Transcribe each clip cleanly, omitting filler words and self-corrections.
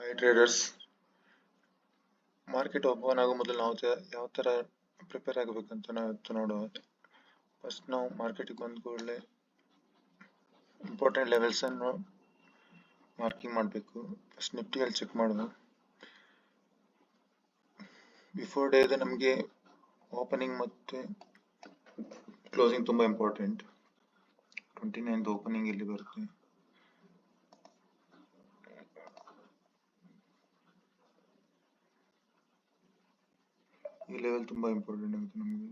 High traders, market open ಆಗೋ ಮೊದಲು ನಾವು ಯಾವ ಥರ ಪ್ರಿಪೇರ್ ಆಗಬೇಕಂತ ನಾವು ಇವತ್ತು ನೋಡುವ. ಫಸ್ಟ್ ನಾವು ಮಾರ್ಕೆಟಿಗೆ ಬಂದ ಕೂಡಲೇ ಇಂಪಾರ್ಟೆಂಟ್ ಲೆವೆಲ್ಸನ್ನು ಮಾರ್ಕಿಂಗ್ ಮಾಡಬೇಕು. ಫಸ್ಟ್ ನಿಫ್ಟಿಯಲ್ಲಿ ಚೆಕ್ ಮಾಡುವ. ಬಿಫೋರ್ ಡೇದ ನಮಗೆ ಓಪನಿಂಗ್ ಮತ್ತು ಕ್ಲೋಸಿಂಗ್ ತುಂಬ ಇಂಪಾರ್ಟೆಂಟ್. 29th ಓಪನಿಂಗ್ ಇಲ್ಲಿ ಬರುತ್ತೆ. ಈ ಲೆವೆಲ್ ತುಂಬ ಇಂಪಾರ್ಟೆಂಟ್ ಆಗುತ್ತೆ ನಮಗೆ.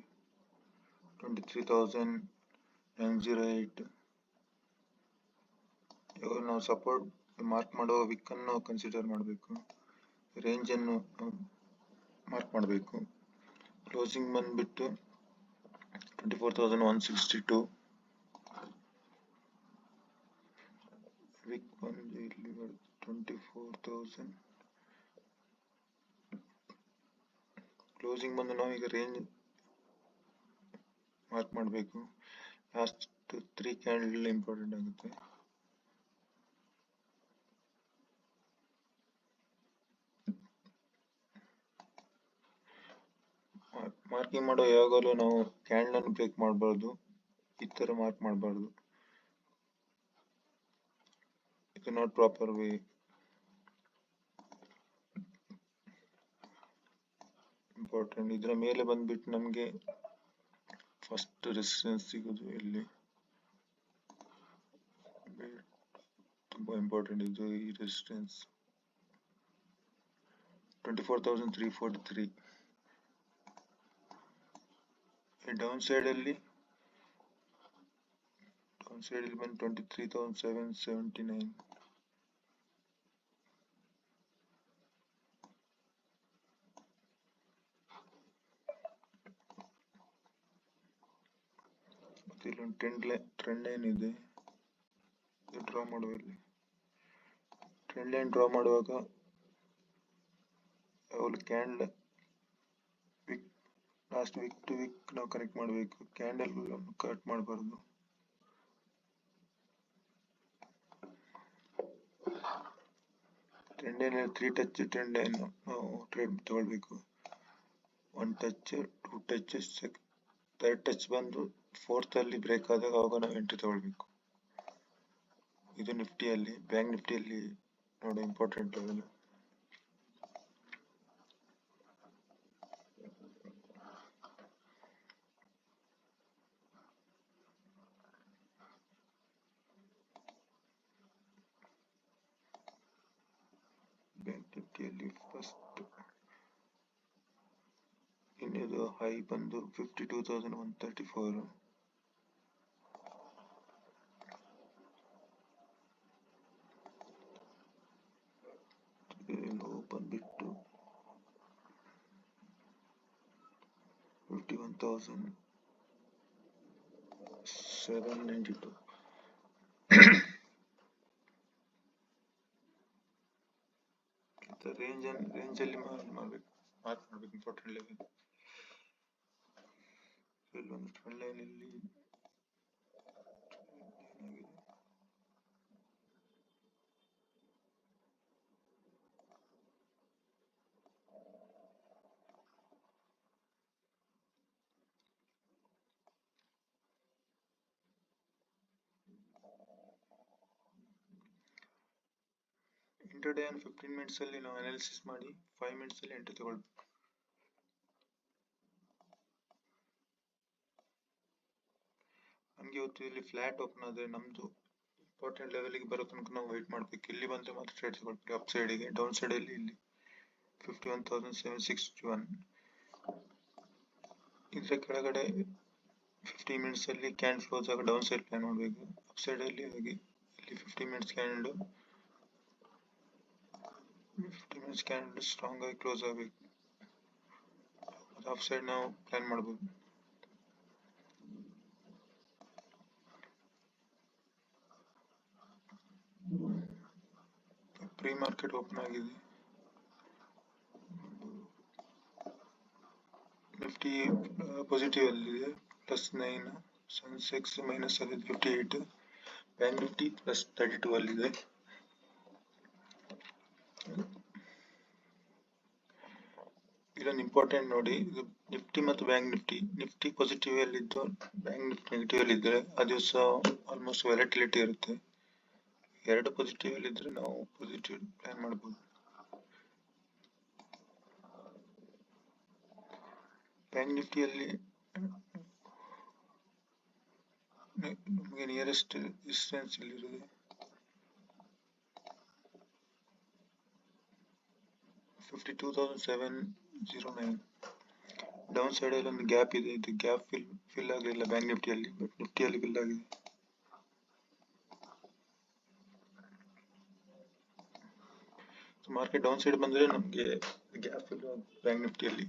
23,908. ಇವಾಗ ನಾವು ಸಪೋರ್ಟ್ ಮಾರ್ಕ್ ಮಾಡುವ ವಿಕ್ಕನ್ನು ಕನ್ಸಿಡರ್ ಮಾಡಬೇಕು, ರೇಂಜನ್ನು ಮಾರ್ಕ್ ಮಾಡಬೇಕು. ಕ್ಲೋಸಿಂಗ್ ಬಂದ್ಬಿಟ್ಟು 24,162. ವಿಕ್ ಬಂದು ಇಲ್ಲಿ ಬರುತ್ತೆ 24,000. ಕ್ಲೋಸಿಂಗ್ ಬಂದು ನಾವು ಈಗ ರೇಂಜ್ ಮಾರ್ಕ್ ಮಾಡಬೇಕು. ಲಾಸ್ಟ್ 3 ಕ್ಯಾಂಡಲ್ ಇಂಪಾರ್ಟೆಂಟ್ ಆಗುತ್ತೆ. ಮಾರ್ಕಿಂಗ್ ಮಾಡೋ ಯಾವಾಗಲೂ ನಾವು ಕ್ಯಾಂಡಲ್ ಅನ್ನು ಬ್ರೇಕ್ ಮಾಡಬಾರ್ದು, ಈ ತರ ಮಾರ್ಕ್ ಮಾಡಬಾರ್ದು. ಇದು ನಾಟ್ ಪ್ರಾಪರ್ ವೇ. ಇಂಪಾರ್ಟೆಂಟ್. ಇದರ ಮೇಲೆ ಬಂದ್ಬಿಟ್ಟು ನಮಗೆ ಫಸ್ಟ್ ರೆಸಿಸ್ಟೆನ್ಸ್ ಸಿಗೋದು ಇಲ್ಲಿ ತುಂಬಾ ಇಂಪಾರ್ಟೆಂಟ್. ಇದು ಈ ರೆಸಿಸ್ಟೆನ್ಸ್ 24,343. ಡೌನ್ ಸೈಡ್ ಅಲ್ಲಿ ಬಂದು 23,779. ಮತ್ತೆ ಇಲ್ಲೊಂದು ಟ್ರೆಂಡ್ ಲೈನ್ ಇದೆ, ಡ್ರಾ ಮಾಡುವ. ಇಲ್ಲಿ ಟ್ರೆಂಡ್ ಲೈನ್ ಡ್ರಾ ಮಾಡುವಾಗ ಅವಳು candle wick last wick to wick ನಾವು ಕನೆಕ್ಟ್ ಮಾಡಬೇಕು. ಕ್ಯಾಂಡಲ್ ಕಟ್ ಮಾಡಬಾರ್ದು. Trend line 3 touch trend line ನಾವು ಟ್ರೇಡ್ ತಗೊಳ್ಬೇಕು. 1 ಟಚ್, 2 ಟಚ್, ಥರ್ಡ್ ಟಚ್ ಬಂದು 4th ಅಲ್ಲಿ ಬ್ರೇಕ್ ಆದಾಗ ಅವಾಗ ನಾವು ಎಂಟ್ರಿ ತಗೊಳ್ಬೇಕು. ಇದು ನಿಫ್ಟಿಯಲ್ಲಿ. ಬ್ಯಾಂಕ್ ನಿಫ್ಟಿಯಲ್ಲಿ ನೋಡೋ ಇಂಪಾರ್ಟೆಂಟ್ ಲೆವೆಲ್. ಬ್ಯಾಂಕ್ ನಿಫ್ಟಿಯಲ್ಲಿ ಫಸ್ಟ್ ಇನ್ನಿದು ಹೈ ಬಂದು 52,134. ಲೋ ಬಂದ್ಬಿಟ್ಟು 51,792. ರೇಂಜ್ ಅಲ್ಲಿ ಮಾರ್ಕ್ ಮಾಡಬೇಕು ಇಂಪಾರ್ಟೆಂಟ್ ಲೆವೆಲ್. ಇಲ್ಲೊಂದು ಟ್ರೆಂಡ್ ಲೈನ್ ಇಲ್ಲಿ ಇಂಟರ್ಡೇ 15 ಮಿನಿಟ್ಸ್ ಅಲ್ಲಿ ನಾವು ಅನಾಲಿಸಿಸ್ ಮಾಡಿ 5 ಮಿನಿಟ್ಸ್ ಅಲ್ಲಿ ಎಂಟ್ರಿ ತಗೊಳ್ಬೇಕು. ನಮ್ಗೆ ಇವತ್ತು ಇಲ್ಲಿ ಫ್ಲಾಟ್ ಓಪನ್ ಆದ್ರೆ ನಮ್ದು ಇಂಪಾರ್ಟೆಂಟ್ ಲೆವೆಲ್ಗೆ ಬರೋ ತನಕ ನಾವು ವೇಟ್ ಮಾಡ್ಬೇಕು. ಇಲ್ಲಿ ಬಂದ್ರೆ ಮಾತ್ರ ಟ್ರೇಡ್ ತಗೊಳ್ಬೇಕು. ಅಪ್ ಸೈಡ್ಗೆ, ಡೌನ್ ಸೈಡ್ ಅಲ್ಲಿ ಇಲ್ಲಿ 51,761. ಇದ್ರ ಕೆಳಗಡೆ 15 ಮಿನಿಟ್ಸ್ ಅಲ್ಲಿ ಕ್ಯಾಂಡಲ್ ಕ್ಲೋಸ್ ಆಗ ಡೌನ್ ಸೈಡ್ ಪ್ಲಾನ್ ಮಾಡಬೇಕು. ಅಪ್ ಸೈಡ್ ಅಲ್ಲಿ ಹಾಗೆ ಇಲ್ಲಿ 15 ಮಿನಿಟ್ಸ್ ಕ್ಯಾಂಡಲ್ ಸ್ಟ್ರಾಂಗ್ ಆಗಿ ಕ್ಲೋಸ್ ಆಗಬೇಕು. ಅಪ್ ಸೈಡ್ ನಾವು ಪ್ಲಾನ್ ಮಾಡಬಹುದು. ಪ್ರೀ ಮಾರ್ಕೆಟ್ ಓಪನ್ ಆಗಿದೆ. ನಿಫ್ಟಿ ಪಾಸಿಟಿವ್ ಅಲ್ಲಿದೆ +9, ಸೆನ್ಸೆಕ್ಸ್ ಮೈನಸ್ ಅಲ್ಲಿ 58, ಬ್ಯಾಂಕ್ ನಿಫ್ಟಿ +32 ಅಲ್ಲಿದೆ. ಇದೊಂದು ಇಂಪಾರ್ಟೆಂಟ್ ನೋಡಿ, ಇದು ನಿಫ್ಟಿ ಮತ್ತು ಬ್ಯಾಂಕ್ ನಿಫ್ಟಿ ಪಾಸಿಟಿವ್ ಅಲ್ಲಿ ಇದ್ದು ಬ್ಯಾಂಕ್ ನಿಫ್ಟಿ ನೆಗೆಟಿವ್ ಅಲ್ಲಿ ಇದ್ರೆ ಆ ದಿವಸ ಆಲ್ಮೋಸ್ಟ್ ವ್ಯಾಲಿಟಿಲಿಟಿ ಇರುತ್ತೆ. ಎರಡು ಪಾಸಿಟಿವ್ ಅಲ್ಲಿ ಇದ್ರೆ ನಾವು ಪಾಸಿಟಿವ್ ಪ್ಲಾನ್ ಮಾಡಬಹುದು. ಬ್ಯಾಂಕ್ ನಿಫ್ಟಿಯಲ್ಲಿ ನಮಗೆ ನಿಯರೆಸ್ಟ್ ಡಿಸ್ಟೆನ್ಸ್ ಇಲ್ಲಿರುವುದು 52,709. ಡೌನ್ ಸೈಡ್ ಅಲ್ಲಿ ಒಂದು ಗ್ಯಾಪ್ ಇದೆ, ಇದು ಗ್ಯಾಪ್ ಫಿಲ್ ಆಗಲಿಲ್ಲ ಬ್ಯಾಂಕ್ ನಿಫ್ಟಿಯಲ್ಲಿ, ಬಟ್ ನಿಫ್ಟಿಯಲ್ಲಿ ಫಿಲ್ ಆಗಿದೆ. ಮಾರ್ಕೆಟ್ ಡೌನ್ ಸೈಡ್ ಬಂದ್ರೆ ನಮಗೆ ಗ್ಯಾಪ್ ಫಿಲ್ ಬ್ಯಾಂಕ್ ನಿಫ್ಟಿಯಲ್ಲಿ.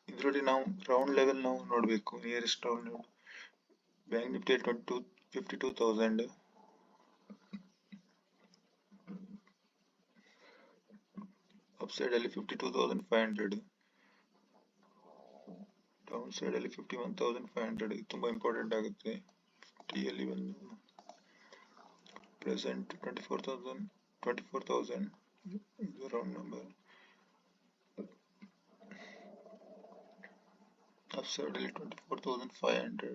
ಇದರಲ್ಲಿ ನಾವು ರೌಂಡ್ ಲೆವೆಲ್ ನಾವು ನೋಡಬೇಕು, ನಿಯರೆಸ್ಟ್ ರೌಂಡ್ ಲೆವೆಲ್ ಬ್ಯಾಂಕ್ ನಿಫ್ಟಿಯಲ್ಲಿ 52,000, ಅಪ್ ಸೈಡ್ ಅಲ್ಲಿ 52,500, ಡೌನ್ ಸೈಡ್ ಅಲ್ಲಿ 51,500. ಇದು ತುಂಬಾ ಇಂಪಾರ್ಟೆಂಟ್ ಆಗುತ್ತೆ. ನಿಫ್ಟಿಯಲ್ಲಿ ಬಂದು ಪ್ರೆಸೆಂಟ್ 24,000 ಇದು ರೌಂಡ್ ನಂಬರ್. ಅಪ್ ಸೈಡ್ ಅಲ್ಲಿ 24,500,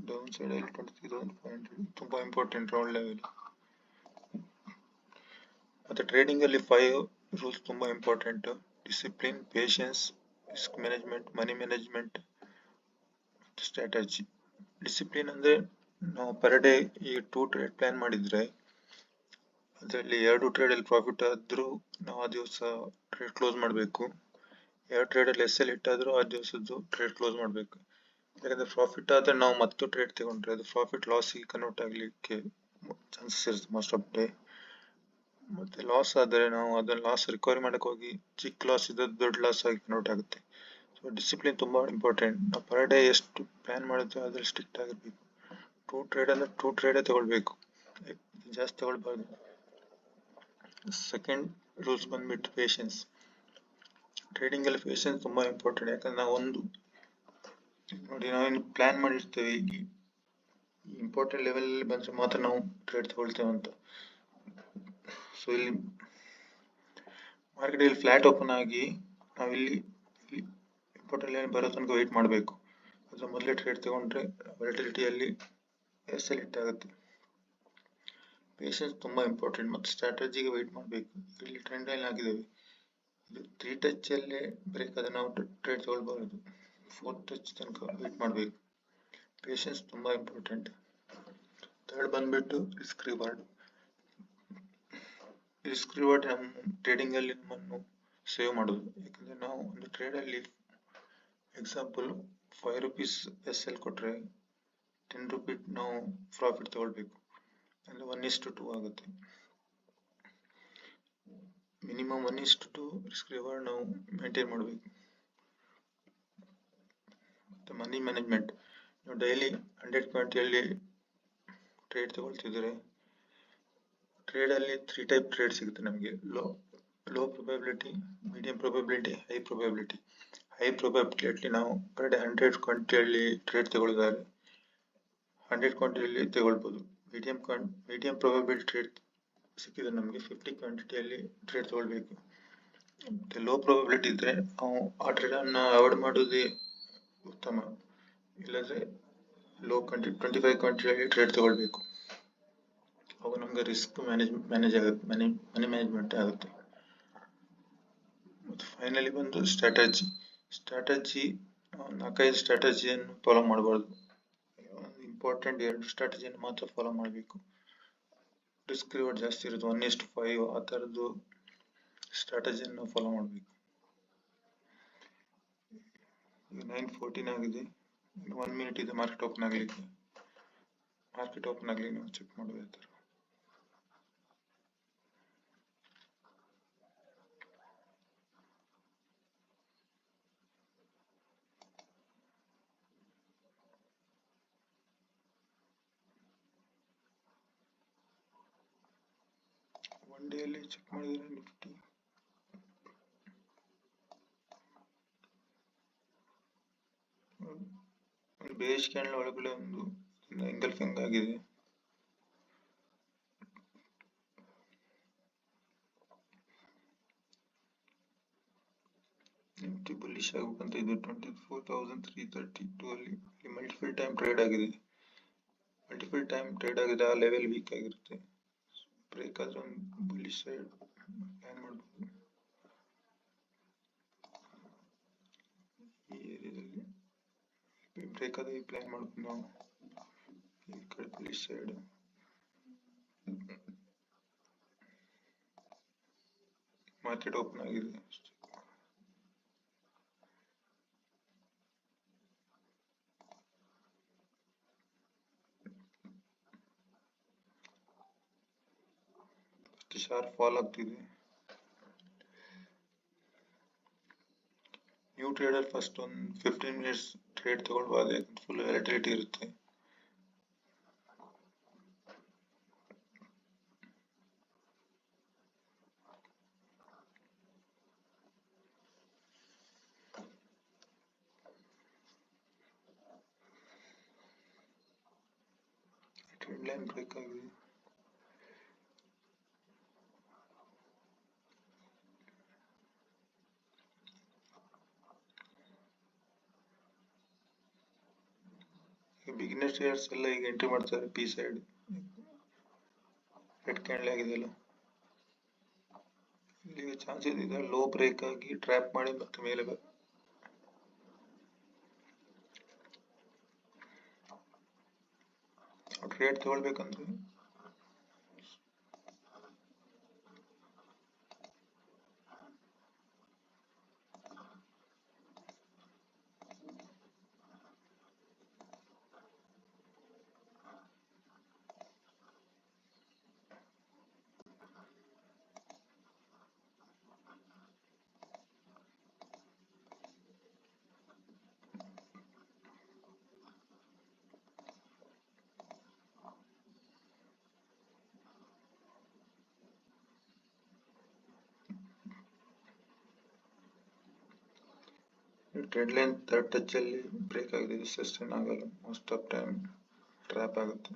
ಡೌನ್ ಸೈಡ್ ಅಲ್ಲಿ 23,500. ತುಂಬಾ ಇಂಪಾರ್ಟೆಂಟ್ ರೌಂಡ್ ಲೆವೆಲ್. ಮತ್ತೆ ಟ್ರೇಡಿಂಗ್ ಅಲ್ಲಿ 5 ರೂಲ್ಸ್ ತುಂಬಾ important: discipline, patience, risk management, money management, strategy. Discipline ಅಂದ್ರೆ ನಾವು ಪರ್ ಡೇ ಈ 2 ಟ್ರೇಡ್ ಪ್ಲಾನ್ ಮಾಡಿದ್ರೆ ಅದರಲ್ಲಿ 2 ಟ್ರೇಡ್ ಅಲ್ಲಿ ಪ್ರಾಫಿಟ್ ಆದ್ರೂ ನಾವು ಆ ದಿವಸ ಟ್ರೇಡ್ ಕ್ಲೋಸ್ ಮಾಡಬೇಕು. 2 ಟ್ರೇಡ್ ಅಲ್ಲಿ ಎಸ್ ಎಲ್ ಇಟ್ಟಾದ್ರೂ ಆ ದಿವಸದ್ದು ಟ್ರೇಡ್ ಕ್ಲೋಸ್ ಮಾಡಬೇಕು. ಯಾಕಂದ್ರೆ ಪ್ರಾಫಿಟ್ ಆದ್ರೆ ನಾವು ಮತ್ತೆ ಟ್ರೇಡ್ ತಗೊಂಡ್ರೆ ಅದು ಪ್ರಾಫಿಟ್ ಲಾಸ್ ಕನ್ವರ್ಟ್ ಆಗ್ಲಿಕ್ಕೆ ಚಾನ್ಸಸ್ ಇರುತ್ತೆ ಮೋಸ್ಟ್ ಆಫ್ ಡೇ. ಮತ್ತೆ ಲಾಸ್ ಆದ್ರೆ ನಾವು ಅದನ್ನ ಲಾಸ್ ರಿಕವರಿ ಮಾಡಕ್ ಹೋಗಿ ಚಿಕ್ಕ ಲಾಸ್ ಇದ್ದದ್ದು ದೊಡ್ಡ ಲಾಸ್ ಆಗಿ ಕನ್ವರ್ಟ್ ಆಗುತ್ತೆ. ಸೊ ಡಿಸಿಪ್ಲಿನ್ ತುಂಬಾ ಇಂಪಾರ್ಟೆಂಟ್. ನಾವು ಪರ್ ಡೇ ಎಷ್ಟು ಪ್ಲಾನ್ ಮಾಡಿದ್ವಿ ಅದ್ರಲ್ಲಿ ಸ್ಟ್ರಿಕ್ಟ್ ಆಗಿರ್ಬೇಕು. 2 ಟ್ರೇಡ್ ಅಂದ್ರೆ 2 ಟ್ರೇಡೇ ತಗೊಳ್ಬೇಕು, ಜಾಸ್ತಿ ತಗೊಳ್ಬಾರ್ದು. ಸೆಕೆಂಡ್ ರೂಲ್ಸ್ ಬಂದ್ಬಿಟ್ಟು ಪೇಷನ್ಸ್. ಟ್ರೇಡಿಂಗ್ ಅಲ್ಲಿ ಪೇಷನ್ಸ್ ತುಂಬಾ ಇಂಪಾರ್ಟೆಂಟ್. ಯಾಕಂದ್ರೆ ನಾವು ನೋಡಿ ನಾವೇನು ಪ್ಲಾನ್ ಮಾಡಿರ್ತೇವೆ, ಈ ಇಂಪಾರ್ಟೆಂಟ್ ಲೆವೆಲ್ ಅಲ್ಲಿ ಬಂದ್ರೆ ಮಾತ್ರ ನಾವು ಟ್ರೇಡ್ ತಗೊಳ್ತೇವೆ ಅಂತ. ಸೊ ಇಲ್ಲಿ ಮಾರ್ಕೆಟ್ ಅಲ್ಲಿ ಫ್ಲಾಟ್ ಓಪನ್ ಆಗಿ ನಾವು ಇಲ್ಲಿ ಇಂಪಾರ್ಟೆಂಟ್ ಲೆವೆಲ್ ಬರೋ ತನಕ ವೇಟ್ ಮಾಡಬೇಕು. ಅದ್ರ ಮೊದಲೇ ಟ್ರೇಡ್ ತಗೊಂಡ್ರೆ ವಾಲಟಿಲಿಟಿಯಲ್ಲಿ ಎಸ್ ಎಲ್ ಹಿಟ್ ಆಗುತ್ತೆ. ಪೇಷನ್ಸ್ ತುಂಬಾ ಇಂಪಾರ್ಟೆಂಟ್. ಮತ್ತು ಸ್ಟ್ರಾಟಜಿಗೆ ವೇಟ್ ಮಾಡಬೇಕು. ಇಲ್ಲಿ ಟ್ರೆಂಡ್ ಲೈನ್ ಆಗಿದ್ದೇವೆ, ಇದು 3 ಟಚ್ ಅಲ್ಲೇ ಬ್ರೇಕ್ ಆದ್ರೆ ನಾವು ಟ್ರೇಡ್ ತಗೊಳ್ಬಾರದು. 4 ಟಚ್ ತನಕ ವೇಟ್ ಮಾಡಬೇಕು. ಪೇಷನ್ಸ್ ತುಂಬಾ ಇಂಪಾರ್ಟೆಂಟ್. ಥರ್ಡ್ ಬಂದ್ಬಿಟ್ಟು ರಿಸ್ಕ್ ರಿವಾರ್ಡ್. ರಿಸ್ಕ್ ರಿವಾರ್ಡ್ ನಮ್ಮ ಟ್ರೇಡಿಂಗ್ ಅಲ್ಲಿ ನಮ್ಮನ್ನು ಸೇವ್ ಮಾಡೋದು. ಯಾಕಂದ್ರೆ ನಾವು ಒಂದು ಟ್ರೇಡ್ ಅಲ್ಲಿ ಎಕ್ಸಾಂಪಲ್ 5 ರೂಪೀಸ್ ಎಸ್ ಎಲ್ ಕೊಟ್ರೆ 10 ರೂಪೀಸ್ ನಾವು ಪ್ರಾಫಿಟ್ ತಗೊಳ್ಬೇಕು. ಅಂದ್ರೆ 1:2 ಆಗುತ್ತೆ. ಮಿನಿಮಮ್ 1:2 ರಿಸ್ಕ್ ರಿವಾರ್ಡ್ ನಾವು ಮೇಂಟೈನ್ ಮಾಡಬೇಕು. ಮತ್ತೆ ಮನಿ ಮ್ಯಾನೇಜ್ಮೆಂಟ್. ನೀವು ಡೈಲಿ 100 ಕ್ವಾಂಟಿಟಿಯಲ್ಲಿ ಟ್ರೇಡ್ ತಗೊಳ್ತಿದ್ರೆ ಟ್ರೇಡ್ ಅಲ್ಲಿ 3 ಟೈಪ್ ಟ್ರೇಡ್ ಸಿಗುತ್ತೆ ನಮಗೆ: low probability, medium probability, high probability. High probability ನಾವು ಪರ್ ಡೇ 100 ಕ್ವಾಂಟಿಟಿಯಲ್ಲಿ ಟ್ರೇಡ್ ತಗೊಳ್ಳಿದ್ದಾರೆ 100 ಕ್ವಾಂಟಿಟಿಯಲ್ಲಿ ತಗೊಳ್ಬೋದು. ಮೀಡಿಯಂ ಪ್ರೊಬಬಿಲಿಟಿ ಟ್ರೇಡ್ ಸಿಕ್ಕಿದ್ರೆ ನಮಗೆ 50 ಕ್ವಾಂಟಿಟಿಯಲ್ಲಿ ಟ್ರೇಡ್ ತಗೊಳ್ಬೇಕು. ಮತ್ತೆ ಲೋ ಪ್ರೊಬಬಿಲಿಟಿ ಇದ್ರೆ ನಾವು ಆ ಟ್ರೇಡ್ ಅನ್ನು ಅವಾಯ್ಡ್ ಮಾಡೋದೇ ಉತ್ತಮ. ಇಲ್ಲದ್ರೆ ಲೋ 25 ಕ್ವಾಂಟಿಟಿಯಲ್ಲಿ ಟ್ರೇಡ್ ತಗೊಳ್ಬೇಕು. ಅವಾಗ ನಮ್ಗೆ ರಿಸ್ಕ್ ಮ್ಯಾನೇಜ್ ಆಗುತ್ತೆ, ಮನಿ ಮ್ಯಾನೇಜ್ಮೆಂಟ್ ಆಗುತ್ತೆ. ಮತ್ತು ಫೈನಲಿ ಬಂದು ಸ್ಟ್ರಾಟಜಿ. 4-5 ಸ್ಟ್ರಾಟಜಿಯನ್ನು ಫಾಲೋ ಮಾಡಬಾರ್ದು. ಇಂಪಾರ್ಟೆಂಟ್ 2 ಸ್ಟ್ರಾಟಜಿಯನ್ನು ಮಾತ್ರ ಫಾಲೋ ಮಾಡಬೇಕು. ರಿಸ್ಕ್ ರಿವಾರ್ಡ್ ಜಾಸ್ತಿ ಇರುತ್ತೆ, 1:5 ಆ ಥರದ್ದು ಸ್ಟ್ರಾಟಜಿಯನ್ನು ಫಾಲೋ ಮಾಡಬೇಕು. ಈಗ 9:14 ಆಗಿದೆ. 1 ಮಿನಿಟ್ ಇದೆ ಮಾರ್ಕೆಟ್ ಓಪನ್ ಆಗಲಿಕ್ಕೆ. ನಾವು ಚೆಕ್ ಮಾಡೋದು ಯಾವ ಥರ. ಒನ್ ಡೇ ಅಲ್ಲಿ ಚೆಕ್ ಮಾಡಿದ್ರೆ ನಿಫ್ಟಿ ಬೇಸ್ ಕ್ಯಾಂಡಲ್ ಒಳಗಡೆ ಒಂದು ಎಂಗಲ್ಫಿಂಗ್ ಆಗಿದೆ. ಬುಲಿಶ್ ಆಗಬೇಕಂತ ಇದು 24,332 ಅಲ್ಲಿ ಮಲ್ಟಿಪಲ್ ಟೈಮ್ ಟ್ರೇಡ್ ಆಗಿದೆ. ಆ ಲೆವೆಲ್ ವೀಕ್ ಆಗಿರುತ್ತೆ. ಬ್ರೇಕ್ ಆದ್ರೆ ಒಂದು ಬುಲಿಶ್ ಸೈಡ್ ಪ್ಲಾನ್ ಮಾಡಬಹುದು. ಈ ಏರಿಯಾದಲ್ಲಿ ಬ್ರೇಕ್ ಆದ್ರೆ ಪ್ಲಾನ್ ಮಾಡಬಹುದು ನಾವು. ಈ ಕಡೆ ಬುಲಿಶ್ ಸೈಡ್ ಮಾರ್ಕೆಟ್ ಓಪನ್ ಆಗಿದೆ. ಶಾರ್ಪ್ ಫಾಲ್ ಆಗ್ತಿದೆ. ನ್ಯೂ ಟ್ರೇಡರ್ ಫಸ್ಟ್ ಒಂದು 15 ಮಿನಿಟ್ಸ್ ಟ್ರೇಡ್ ತಗೊಳ್ಬಾರ್ದು, ಫುಲ್ ವ್ಯಾಲಿಟಿಲಿಟಿ ಇರುತ್ತೆ. ಟ್ರೆಂಡ್ ಲೈನ್ ಬ್ರೇಕ್ ಆಗಿದೆ. ಬಿಗಿನರ್ ಟ್ರೇಡರ್ಸ್ ಎಲ್ಲ ಈಗ ಎಂಟ್ರಿ ಮಾಡ್ತಾರೆ. ಪಿ ಸೈಡ್ ರೆಡ್ ಕ್ಯಾಂಡಲ್ ಆಗಿದೆಯಲ್ಲ, ಇಲ್ಲಿ ಚಾನ್ಸ್ ಇದೆ ಲೋ ಬ್ರೇಕ್ ಆಗಿ ಟ್ರ್ಯಾಪ್ ಮಾಡಿ ಮತ್ತೆ ಮೇಲೆ ಟ್ರೇಡ್ ತಗೊಳ್ಬೇಕಂದ್ರೆ ಟ್ರೆಂಡ್ ಲೈನ್ ಥರ್ಡ್ ಟಚ್ ಅಲ್ಲಿ ಬ್ರೇಕ್ ಆಗಿದೆ. ಸಸ್ಟೈನ್ ಆಗಲ್ಲ, ಮೋಸ್ಟ್ ಆಫ್ ಟೈಮ್ ಟ್ರ್ಯಾಪ್ ಆಗುತ್ತೆ.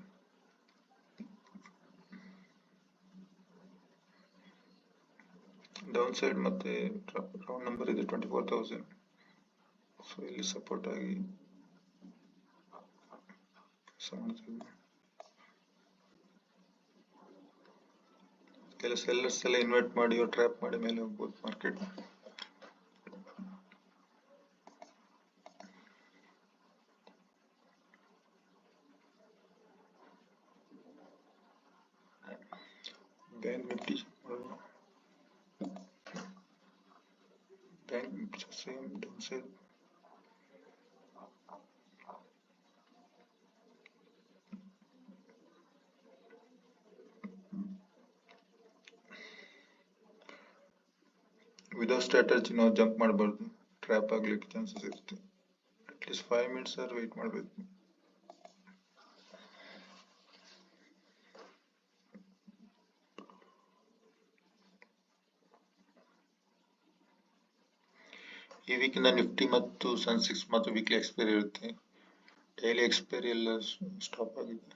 ಡೌನ್ ಸೈಡ್ ಮತ್ತೆ ರೌಂಡ್ ನಂಬರ್ ಇದೆ 24,000. ಸೊ ಇಲ್ಲಿ ಸಪೋರ್ಟ್ ಆಗಿ ಕೆಲ ಸೆಲ್ಲರ್ಸ್ ಎಲ್ಲ ಇನ್ವೈಟ್ ಮಾಡಿ ಟ್ರ್ಯಾಪ್ ಮಾಡಿ ಮೇಲೆ ಹೋಗ್ಬೋದು market. Bank Nifty same down side. Without strategy ನಾವು ಜಂಪ್ ಮಾಡಬಾರ್ದು, ಟ್ರ್ಯಾಪ್ ಆಗ್ಲಿಕ್ಕೆ ಚಾನ್ಸಸ್ ಇರುತ್ತೆ. ಅಟ್ಲೀಸ್ಟ್ 5 ಮಿನಿಟ್ಸ್ ಆದ್ರೂ ವೇಟ್ ಮಾಡಬೇಕು. ಈ ವೀಕಿನ ನಿಫ್ಟಿ ಮತ್ತು ಸೆನ್ಸೆಕ್ಸ್ ಮತ್ತು ವೀಕ್ಲಿ ಎಕ್ಸ್ಪೈರಿ ಇರುತ್ತೆ. ಡೈಲಿ ಎಕ್ಸ್ಪೈರಿ ಎಲ್ಲ ಸ್ಟಾಪ್ ಆಗಿದೆ.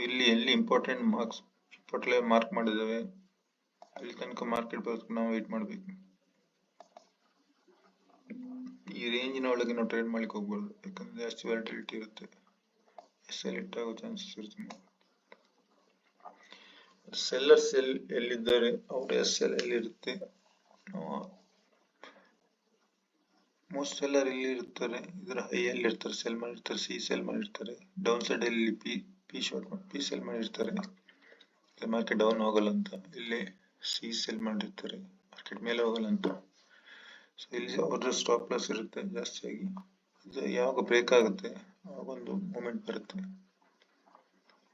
ಇಲ್ಲಿ ಎಲ್ಲಿ ಇಂಪಾರ್ಟೆಂಟ್ ಮಾರ್ಕ್ ಮಾಡಿದ್ದೇವೆ ಅಲ್ಲಿ ತನಕ ಮಾರ್ಕೆಟ್ ಬರೋದಕ್ಕೆ ನಾವು ವೇಟ್ ಮಾಡಬೇಕು. ಈ ರೇಂಜಿನ ಒಳಗೆ ನಾವು ಟ್ರೇಡ್ ಮಾಡ್ಲಿಕ್ಕೆ ಹೋಗ್ಬಾರ್ದು, ಯಾಕಂದ್ರೆ ಜಾಸ್ತಿ ವ್ಯಾಲಿಟಿಲಿಟಿ ಇರುತ್ತೆ. SL ಹಿಟ್ ಆಗೋ ಚಾನ್ಸಸ್ ಇರುತ್ತೆ. ಸೆಲ್ಲರ್ಸ್ ಎಲ್ಲಿದ್ದಾರೆ ಅವ್ರ SL ಎಲ್ಲಿರುತ್ತೆ. ಮೋಸ್ಟ್ ಸೆಲ್ಲರ್ ಇಲ್ಲಿ ಇರ್ತಾರೆ, ಇದರ ಹೈ ಅಲ್ಲಿ ಇರ್ತಾರೆ, ಸೆಲ್ ಮಾಡಿರ್ತಾರೆ. ಸಿ ಸೆಲ್ ಮಾಡಿರ್ತಾರೆ. ಡೌನ್ ಸೈಡ್ ಅಲ್ಲಿ ಪಿ ಶಾರ್ಟ್ ಮಾಡಿ ಪಿ ಸೆಲ್ ಮಾಡಿರ್ತಾರೆ. ಮಾರ್ಕೆಟ್ ಡೌನ್ ಹೋಗಲ್ಲ ಅಂತ ಇಲ್ಲಿ ಸಿ ಸೆಲ್ ಮಾಡಿರ್ತಾರೆ, ಮಾರ್ಕೆಟ್ ಮೇಲೆ ಹೋಗಲ್ಲ ಅಂತ. ಸೊ ಇಲ್ಲಿ ಅವ್ರ ಸ್ಟಾಪ್ ಲಾಸ್ ಇರುತ್ತೆ ಜಾಸ್ತಿಯಾಗಿ. ಇದು ಯಾವಾಗ ಬ್ರೇಕ್ ಆಗುತ್ತೆ ಆವಾಗ ಒಂದು ಮೂಮೆಂಟ್ ಬರುತ್ತೆ.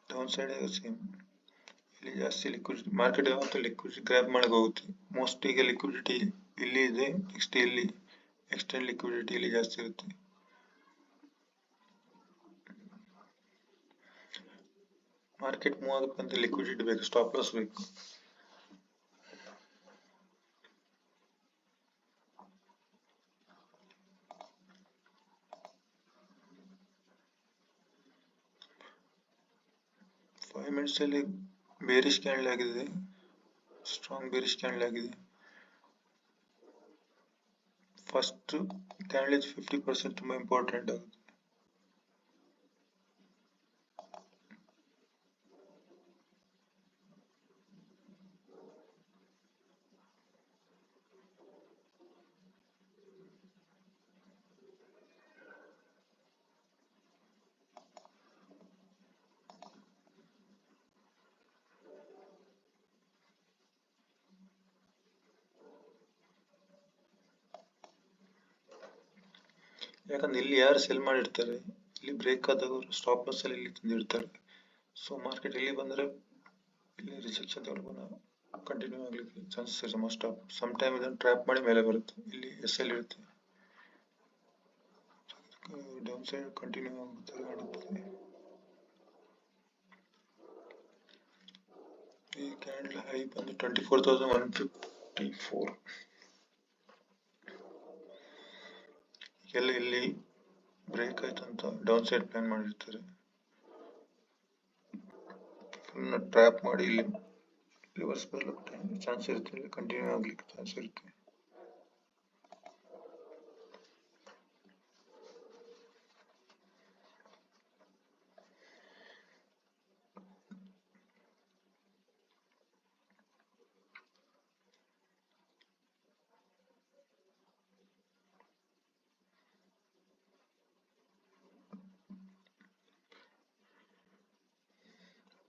ಡೌನ್ ಸೈಡ್ ಸೇಮ್, ಇಲ್ಲಿ ಜಾಸ್ತಿ ಲಿಕ್ವಿಡಿಟಿ ಮಾರ್ಕೆಟ್ ಯಾವತ್ತೂ ಲಿಕ್ವಿಡಿಟಿ ಗ್ರ್ಯಾಬ್ ಮಾಡಕ್ ಹೋಗುತ್ತೆ. ಮೋಸ್ಟ್ ಈಗ ಲಿಕ್ವಿಡಿಟಿ ಇಲ್ಲಿ ಇದೆ. ನೆಕ್ಸ್ಟ್ ಇಲ್ಲಿ ಎಕ್ಸ್ಟೆಂಡ್ ಲಿಕ್ವಿಡಿಟಿ ಇಲ್ಲಿ ಜಾಸ್ತಿ ಇರುತ್ತೆ. ಮಾರ್ಕೆಟ್ ಮೂವ್ ಆಗಬೇಕಂತ ಲಿಕ್ವಿಡಿಟಿ ಬೇಕು, ಸ್ಟಾಪ್ ಲಾಸ್ ಬೇಕು. ಫೈವ್ ಮಿನಿಟ್ಸ್ ಅಲ್ಲಿ ಬೇರಿಶ್ ಕ್ಯಾಂಡಲ್ ಆಗಿದೆ, ಸ್ಟ್ರಾಂಗ್ ಬೇರಿಶ್ ಕ್ಯಾಂಡಲ್ ಆಗಿದೆ. ಫಸ್ಟ್ ಕ್ಯಾಂಡಲ್ 50% ತುಂಬಾ ಇಂಪಾರ್ಟೆಂಟ್ ಆಗುತ್ತೆ. ಯಾಕಂದ್ರೆ ಇಲ್ಲಿ ಯಾರು ಸೆಲ್ ಮಾಡಿರ್ತಾರೆ, ಇಲ್ಲಿ ಬ್ರೇಕ್ ಆದವರು ಸ್ಟಾಪ್ ಲಾಸ್ ಅಲ್ಲಿ ಇಲ್ಲಿ ತಂದಿರ್ತಾರೆ. ಸೊ ಮಾರ್ಕೆಟ್ ಇಲ್ಲಿ ಬಂದ್ರೆ ಇಲ್ಲಿ ರಿಜೆಕ್ಷನ್ ತಗೊಳ್ಬೋದು, ಕಂಟಿನ್ಯೂ ಆಗ್ಲಿಕ್ಕೆ ಚಾನ್ಸಸ್ ಇದೆ. ಮೋಸ್ಟ್ ಆಫ್ ಸಮ್ ಟೈಮ್ ಇದನ್ನು ಟ್ರ್ಯಾಪ್ ಮಾಡಿ ಮೇಲೆ ಬರುತ್ತೆ, ಇಲ್ಲಿ ಎಸ್ ಎಲ್ ಇರುತ್ತೆ, ಡೌನ್ ಸೈಡ್ ಕಂಟಿನ್ಯೂ ಆಗುತ್ತೆ ಮಾಡುತ್ತದೆ. ಈ ಕ್ಯಾಂಡಲ್ ಹೈ ಬಂದು 24,154. ಎಲ್ಲ ಇಲ್ಲಿ ಬ್ರೇಕ್ ಆಯ್ತು ಅಂತ ಡೌನ್ ಸೈಡ್ ಪ್ಲಾನ್ ಮಾಡಿರ್ತಾರೆ, ಟ್ರ್ಯಾಪ್ ಮಾಡಿ ಇಲ್ಲಿ ರಿವರ್ಸ್ ಬರ್ಲಿಕ್ಕೆ ಚಾನ್ಸ್ ಇರುತ್ತೆ, ಇಲ್ಲಿ ಕಂಟಿನ್ಯೂ ಆಗ್ಲಿಕ್ಕೆ ಚಾನ್ಸ್ ಇರುತ್ತೆ.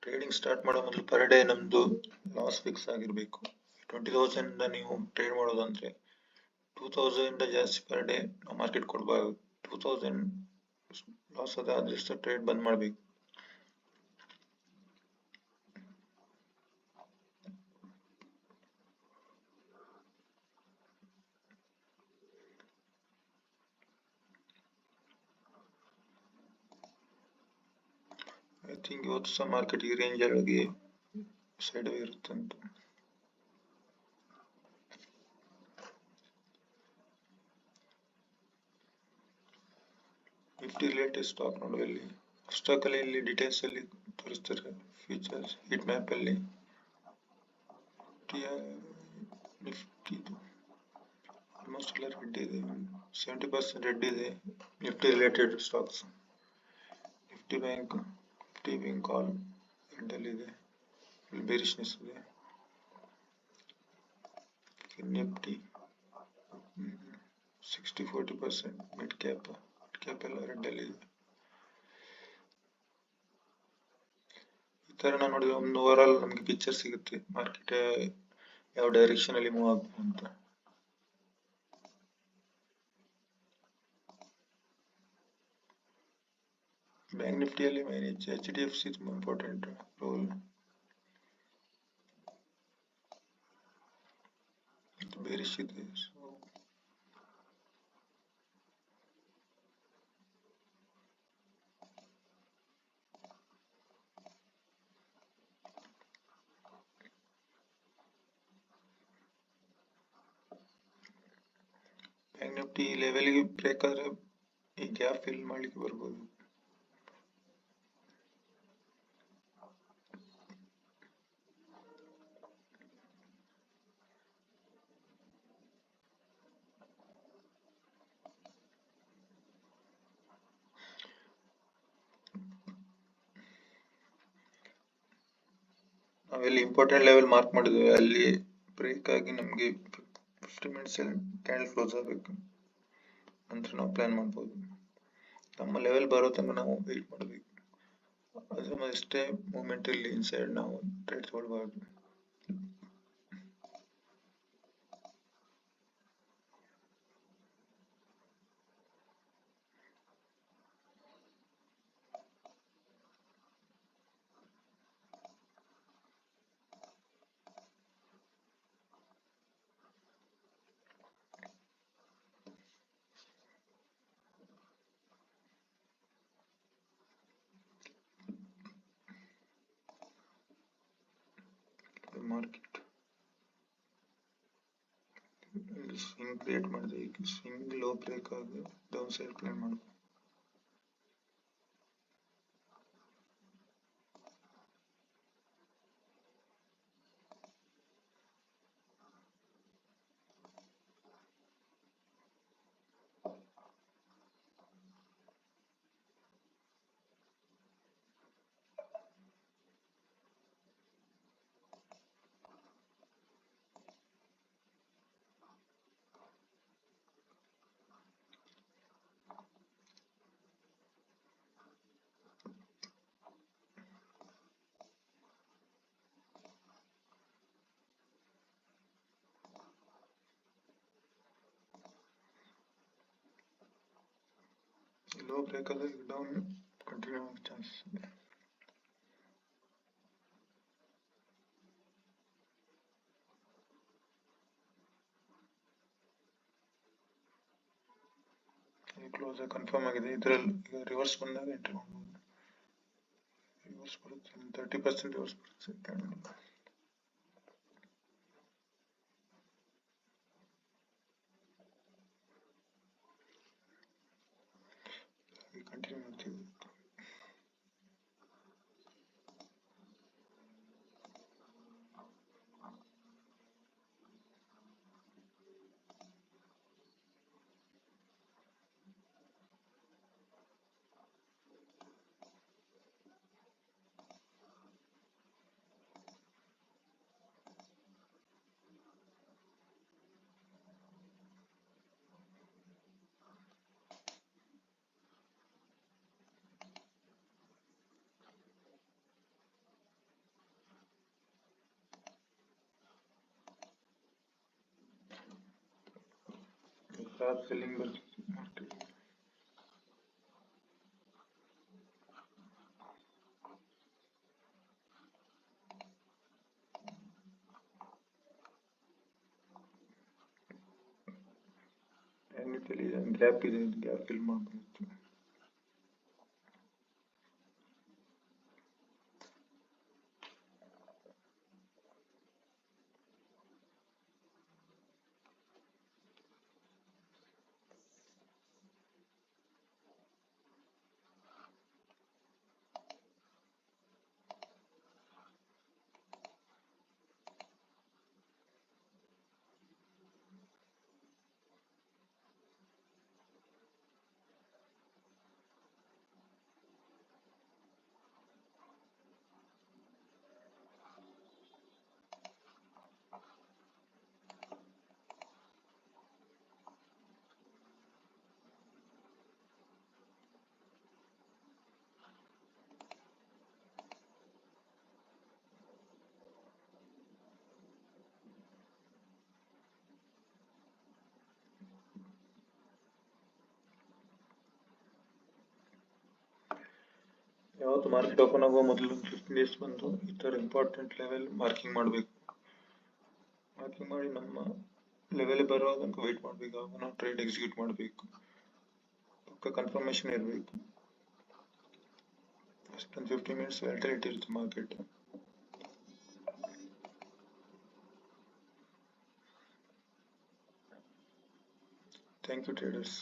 ಟ್ರೇಡಿಂಗ್ ಸ್ಟಾರ್ಟ್ ಮಾಡೋ ಮೊದಲು ಪರ್ ಡೇ ನಮ್ದು ಲಾಸ್ ಫಿಕ್ಸ್ ಆಗಿರ್ಬೇಕು. 20,000 ನೀವು ಟ್ರೇಡ್ ಮಾಡೋದಂದ್ರೆ 2,000 ಜಾಸ್ತಿ ಪರ್ ಡೇ ಮಾರ್ಕೆಟ್ ಕೊಡ್ಬಾರ್ದು. 2,000 ಲಾಸ್ ಆದ್ರೆ ಟ್ರೇಡ್ ಬಂದ್ ಮಾಡ್ಬೇಕು. ಐ ಥಿಂಕ್ ಇವತ್ತು ಸಹ ಮಾರ್ಕೆಟ್ ಈ ರೇಂಜ್ ಒಳಗೆ ಸೈಡ್ ವೇ ಇರುತ್ತೆ ಅಂತ. ನಿಫ್ಟಿ ರಿಲೇಟೆಡ್ ಸ್ಟಾಕ್ ನೋಡುವಲ್ಲಿ ಸ್ಟಾಕ್ ಅಲ್ಲಿ ಇಲ್ಲಿ ಡೀಟೇಲ್ಸ್ ಅಲ್ಲಿ ತೋರಿಸ್ತಾರೆ. ಫ್ಯೂಚರ್ಸ್ ಹಿಟ್ ಮ್ಯಾಪ್ ಅಲ್ಲಿ ನಿಫ್ಟಿ ಆಲ್ಮೋಸ್ಟ್ ಎಲ್ಲ ರೆಡ್ ಇದೆ, 70% ರೆಡ್ ಇದೆ. Nifty related stocks, Nifty bank all red ಅಲ್ಲಿ ಇದೆ, ಬೇರಿಶ್ನೆಸ್ ಇದೆ. ನಿಫ್ಟಿ 60-40% ಮಿಡ್ ಕ್ಯಾಪ್ ಎಲ್ಲ ರೆಡ್ ಅಲ್ಲಿ ಇದೆ. ಈ ತರ ನಾವು ನೋಡಿದ್ರೆ ಒಂದು ಓವರ್ ಆಲ್ ನಮ್ಗೆ ಪಿಕ್ಚರ್ ಸಿಗುತ್ತೆ ಮಾರ್ಕೆಟ್ ಯಾವ ಡೈರೆಕ್ಷನ್ ಅಲ್ಲಿ ಮೂವ್ ಆಗ್ಬೋದು ಅಂತ. ಬ್ಯಾಂಕ್ ನಿಫ್ಟಿಯಲ್ಲಿ ಮೇನ್ HDFC ತುಂಬಾ ಇಂಪಾರ್ಟೆಂಟ್ ರೋಲ್. ಬೇರಿಶ್ ಇದೆ, ಸೊ ಬ್ಯಾಂಕ್ ನಿಫ್ಟಿ ಲೆವೆಲ್ಗೆ ಬ್ರೇಕ್ ಆದ್ರೆ ಈ ಗ್ಯಾಪ್ ಫಿಲ್ ಮಾಡ್ಲಿಕ್ಕೆ ಬರ್ಬೋದು. ನಾವೆಲ್ಲಿ ಇಂಪಾರ್ಟೆಂಟ್ ಲೆವೆಲ್ ಮಾರ್ಕ್ ಮಾಡಿದ್ವಿ ಅಲ್ಲಿ ಬ್ರೇಕ್ ಆಗಿ ನಮ್ಗೆ 50 ಮಿನಿಟ್ಸ್ ಅಲ್ಲಿ ಕ್ಯಾಂಡಲ್ ಕ್ಲೋಸ್ ಆಗಬೇಕು ಅಂತ ನಾವು ಪ್ಲಾನ್ ಮಾಡ್ಬೋದು. ನಮ್ಮ ಲೆವೆಲ್ ಬರೋ ತನಕ ನಾವು ವೇಟ್ ಮಾಡಬೇಕು, ಅದ್ರ ಅಷ್ಟೇ ಮೂಮೆಂಟ್ ಅಲ್ಲಿ ಇನ್ಸೈಡ್ ನಾವು ಟ್ರೇಡ್ ತಗೊಳ್ಬಾರ್ದು. ಮಾರ್ಕೆಟ್ ಸ್ವಿಂಗ್ ಕ್ರಿಯೇಟ್ ಮಾಡಿದೆ. ಈಗ ಸ್ವಿಂಗ್ ಲೋ ಬ್ರೇಕ್ ಆಗಿ ಡೌನ್ ಸೈಡ್ ಪ್ಲಾನ್ ಮಾಡ್ಬೋದು. ಲೋ ಬ್ರೇಕ್ ಆದಾಗ ಡೌನ್ ಕಂಟಿನ್ಯೂ ಆಗೋ ಚಾನ್ಸಸ್ ಇದೆ. ಕ್ಲೋಸ್ ಕನ್ಫರ್ಮ್ ಆಗಿದೆ. ಇದರಲ್ಲಿ ಈಗ ರಿವರ್ಸ್ ಬಂದಾಗ ಎಂಟ್ರಿ ಮಾಡ್ಬೋದು. ರಿವರ್ಸ್ ಬರುತ್ತೆ, 30% ರಿವರ್ಸ್ ಬರುತ್ತೆ. ಕಂಟಿನ್ಯೂ ಮಾಡ್ತೀವಿ. ಶಾರ್ಪ್ ಸೆಲ್ಲಿಂಗ್ ಬರ್ತದೆ ಮಾರ್ಕೆಟ್. ಗ್ಯಾಪ್ ಇದೆ, ಗ್ಯಾಪ್ ಫಿಲ್ ಮಾಡಬೇಕು. ಯಾವತ್ತು ಮಾರ್ಕೆಟ್ ಓಪನ್ ಆಗುವ ಮೊದಲು 15 ಡೇಸ್ ಬಂದು ಈ ಥರ ಇಂಪಾರ್ಟೆಂಟ್ ಲೆವೆಲ್ ಮಾರ್ಕಿಂಗ್ ಮಾಡಬೇಕು. ಮಾರ್ಕಿಂಗ್ ಮಾಡಿ ನಮ್ಮ ಲೆವೆಲ್ ಬರುವಾಗ ತನಕ ವೆಯ್ಟ್ ಮಾಡಬೇಕು. ಆಗ ನಾವು ಟ್ರೇಡ್ ಎಕ್ಸಿಕ್ಯೂಟ್ ಮಾಡಬೇಕು. ಪಕ್ಕ ಕನ್ಫರ್ಮೇಷನ್ ಇರಬೇಕು. ಅಷ್ಟೊಂದು 15 ಮಿನಿಟ್ಸ್ ವ್ಯಾಲಿಡಿಟಿ ಇರುತ್ತೆ ಮಾರ್ಕೆಟ್. Thank you traders.